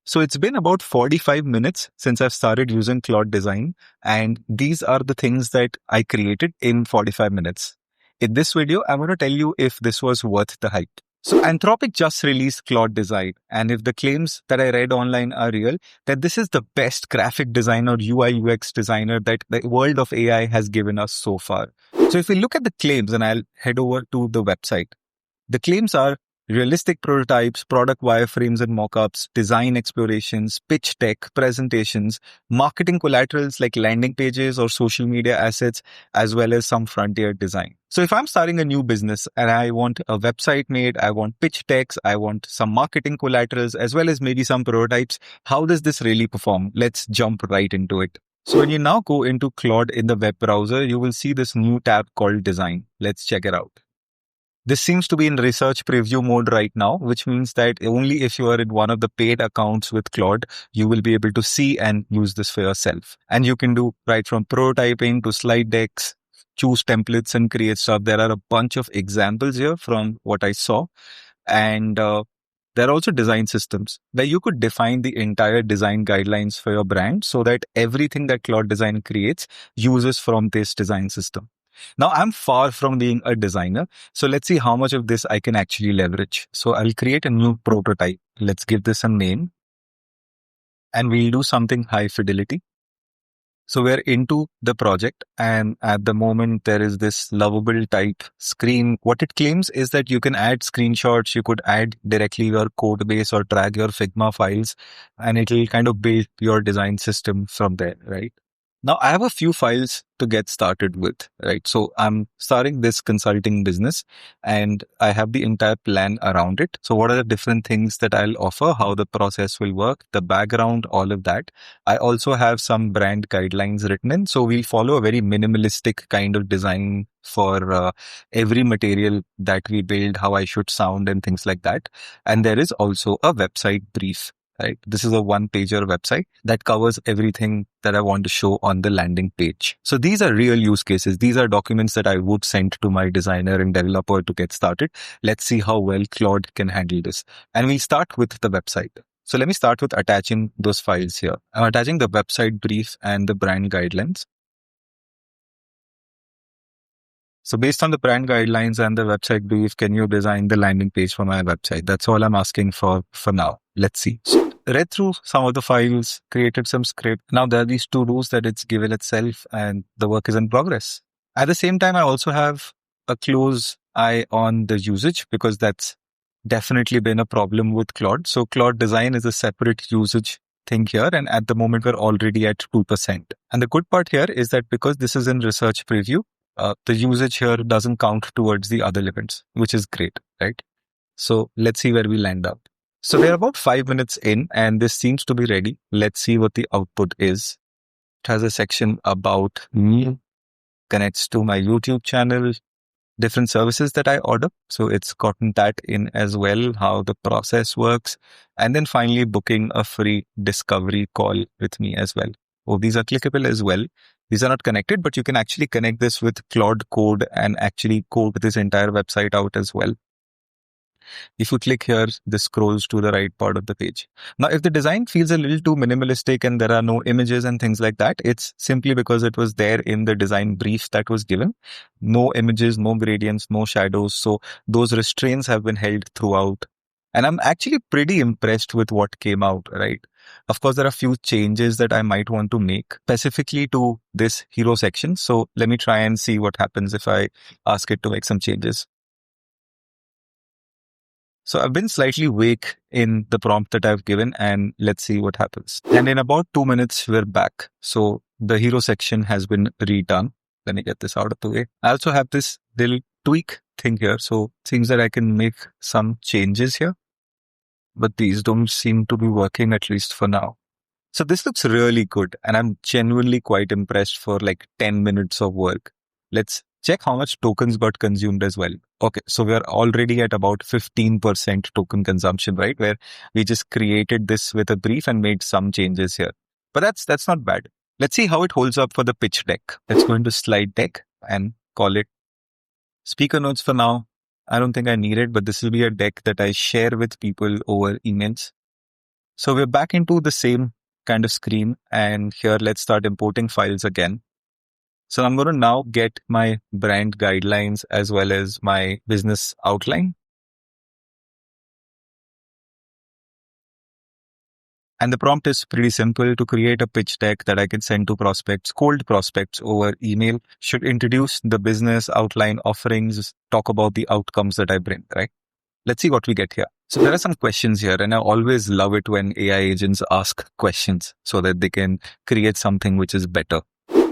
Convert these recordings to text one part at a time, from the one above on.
So it's been about 45 minutes since I've started using Claude Design, and these are the things that I created in 45 minutes. In this video, I'm going to tell you if this was worth the hype. So Anthropic just released Claude Design, and if the claims that I read online are real, then this is the best graphic design or UI UX designer that the world of AI has given us so far. So if we look at the claims, and I'll head over to the website, the claims are realistic prototypes, product wireframes and mockups, design explorations, pitch deck, presentations, marketing collaterals like landing pages or social media assets, as well as some frontier design. So if I'm starting a new business and I want a website made, I want pitch decks, I want some marketing collaterals, as well as maybe some prototypes, how does this really perform? Let's jump right into it. So when you now go into Claude in the web browser, you will see this new tab called Design. Let's check it out. This seems to be in research preview mode right now, which means that only if you are in one of the paid accounts with Claude, you will be able to see and use this for yourself. And you can do right from prototyping to slide decks, choose templates and create stuff. There are a bunch of examples here from what I saw. And there are also design systems where you could define the entire design guidelines for your brand so that everything that Claude Design creates uses from this design system. Now, I'm far from being a designer, so let's see how much of this I can actually leverage. So I'll create a new prototype. Let's give this a name, and we'll do something high fidelity. So we're into the project, and at the moment there is this lovable type screen. What it claims is that you can add screenshots, you could add directly your code base or drag your Figma files, and it'll kind of build your design system from there, right? Now, I have a few files to get started with, right? So I'm starting this consulting business and I have the entire plan around it. So what are the different things that I'll offer, how the process will work, the background, all of that. I also have some brand guidelines written in. So we'll follow a very minimalistic kind of design for every material that we build, how I should sound and things like that. And there is also a website brief. Right. This is a one-pager website that covers everything that I want to show on the landing page. So these are real use cases. These are documents that I would send to my designer and developer to get started. Let's see how well Claude can handle this. And we start with the website. So let me start with attaching those files here. I'm attaching the website brief and the brand guidelines. So based on the brand guidelines and the website brief, can you design the landing page for my website? That's all I'm asking for now. Let's see. So read through some of the files, created some script. Now there are these two rules that it's given itself and the work is in progress. At the same time, I also have a close eye on the usage because that's definitely been a problem with Claude. So Claude Design is a separate usage thing here. And at the moment, we're already at 2%. And the good part here is that because this is in research preview, the usage here doesn't count towards the other limits, which is great, right? So let's see where we land up. So we're about 5 minutes in and this seems to be ready. Let's see what the output is. It has a section about me, connects to my YouTube channel, different services that I order. So it's gotten that in as well, how the process works. And then finally booking a free discovery call with me as well. Oh, these are clickable as well. These are not connected, but you can actually connect this with Claude Code and actually code this entire website out as well. If you click here, this scrolls to the right part of the page. Now, if the design feels a little too minimalistic and there are no images and things like that, it's simply because it was there in the design brief that was given. No images, no gradients, no shadows. So those restraints have been held throughout. And I'm actually pretty impressed with what came out, right? Of course, there are a few changes that I might want to make specifically to this hero section. So let me try and see what happens if I ask it to make some changes. So I've been slightly vague in the prompt that I've given and let's see what happens. And in about 2 minutes, we're back. So the hero section has been redone. Let me get this out of the way. I also have this little tweak thing here. So it seems that I can make some changes here, but these don't seem to be working, at least for now. So this looks really good and I'm genuinely quite impressed for like 10 minutes of work. Let's check how much tokens got consumed as well. Okay, so we're already at about 15% token consumption, right? Where we just created this with a brief and made some changes here. But that's not bad. Let's see how it holds up for the pitch deck. Let's go into slide deck and call it speaker notes for now. I don't think I need it, but this will be a deck that I share with people over emails. So we're back into the same kind of screen, and here let's start importing files again. So I'm going to now get my brand guidelines as well as my business outline. And the prompt is pretty simple: to create a pitch deck that I can send to prospects, cold prospects over email, should introduce the business outline offerings, talk about the outcomes that I bring, right? Let's see what we get here. So there are some questions here, and I always love it when AI agents ask questions so that they can create something which is better.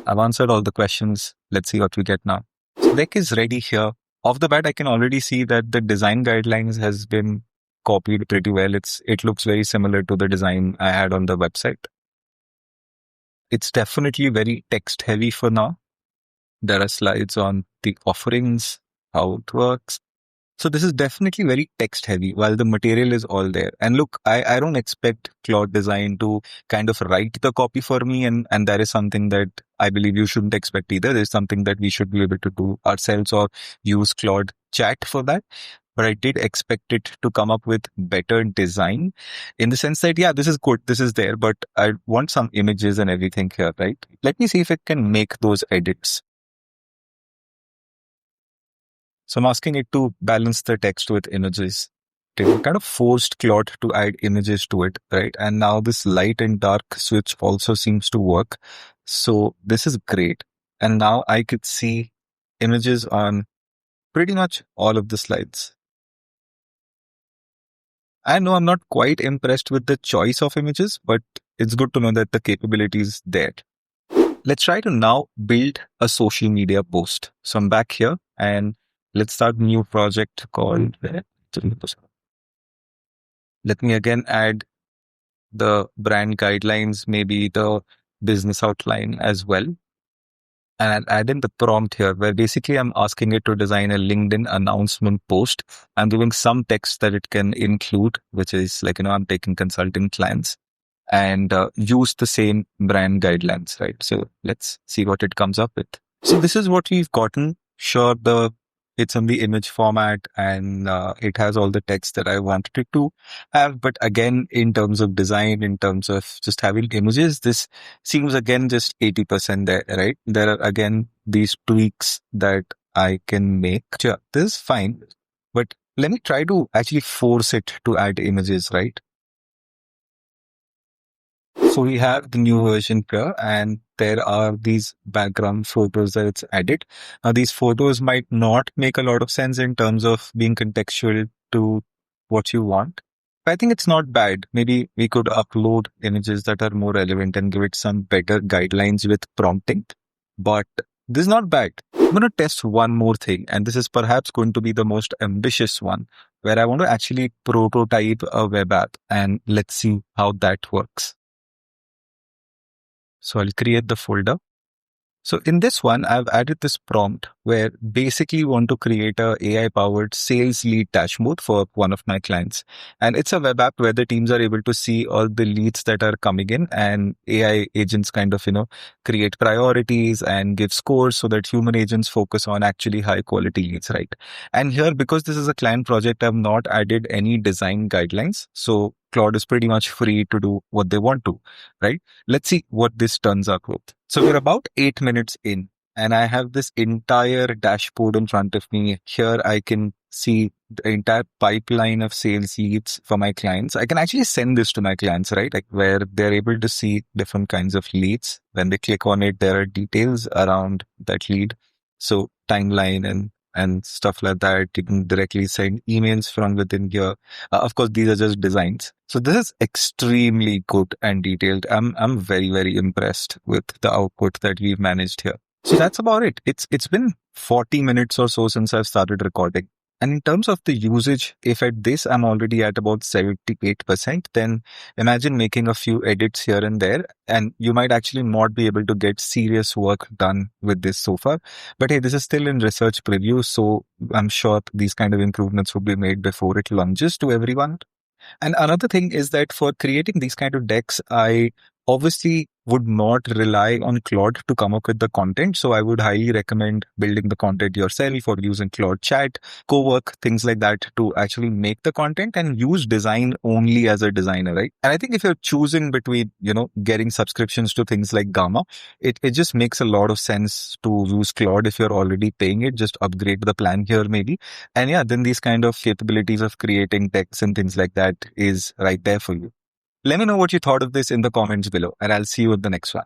I've answered all the questions. Let's see what we get now. So deck is ready here. Off the bat, I can already see that the design guidelines has been copied pretty well. It looks very similar to the design I had on the website. It's definitely very text heavy for now. There are slides on the offerings, how it works. So this is definitely very text heavy while the material is all there. And look, I don't expect Claude Design to kind of write the copy for me. And that is something that I believe you shouldn't expect either. There's something that we should be able to do ourselves or use Claude Chat for that. But I did expect it to come up with better design in the sense that, yeah, this is good. This is there, but I want some images and everything here, right? Let me see if it can make those edits. So I'm asking it to balance the text with images. It kind of forced Claude to add images to it, right? And now this light and dark switch also seems to work. So this is great. And now I could see images on pretty much all of the slides. I know I'm not quite impressed with the choice of images, but it's good to know that the capability is there. Let's try to now build a social media post. So I'm back here and let's start a new project called. Let me again add the brand guidelines, maybe the business outline as well. And I'll add in the prompt here where basically I'm asking it to design a LinkedIn announcement post. I'm giving some text that it can include, which is like, I'm taking consulting clients and use the same brand guidelines, right? So let's see what it comes up with. So this is what we've gotten. Sure, it's in the image format and it has all the text that I wanted it to have. But again, in terms of design, in terms of just having images, this seems again just 80% there, right? There are again these tweaks that I can make. Sure, this is fine. But let me try to actually force it to add images, right? So we have the new version here and there are these background photos that it's added. Now these photos might not make a lot of sense in terms of being contextual to what you want. But I think it's not bad. Maybe we could upload images that are more relevant and give it some better guidelines with prompting. But this is not bad. I'm going to test one more thing, and this is perhaps going to be the most ambitious one, where I want to actually prototype a web app and let's see how that works. So I'll create the folder. So in this one, I've added this prompt where basically want to create a AI powered sales lead dashboard for one of my clients. And it's a web app where the teams are able to see all the leads that are coming in and AI agents kind of, create priorities and give scores so that human agents focus on actually high quality leads, right? And here, because this is a client project, I've not added any design guidelines. So Claude is pretty much free to do what they want to, right? Let's see what this turns out with. So we're about 8 minutes in and I have this entire dashboard in front of me. Here I can see the entire pipeline of sales leads for my clients. I can actually send this to my clients, right? Like where they're able to see different kinds of leads. When they click on it, there are details around that lead. So timeline and stuff like that. You can directly send emails from within here. Of course, these are just designs. So this is extremely good and detailed. I'm very, very impressed with the output that we've managed here. So that's about it. It's been 40 minutes or so since I've started recording. And in terms of the usage, if at this I'm already at about 78%, then imagine making a few edits here and there, and you might actually not be able to get serious work done with this so far. But hey, this is still in research preview, so I'm sure these kind of improvements will be made before it launches to everyone. And another thing is that for creating these kind of decks, I obviously would not rely on Claude to come up with the content. So I would highly recommend building the content yourself or using Claude Chat, Cowork, things like that to actually make the content and use design only as a designer, right? And I think if you're choosing between, getting subscriptions to things like Gamma, it just makes a lot of sense to use Claude if you're already paying it. Just upgrade the plan here maybe. And yeah, then these kind of capabilities of creating text and things like that is right there for you. Let me know what you thought of this in the comments below, and I'll see you in the next one.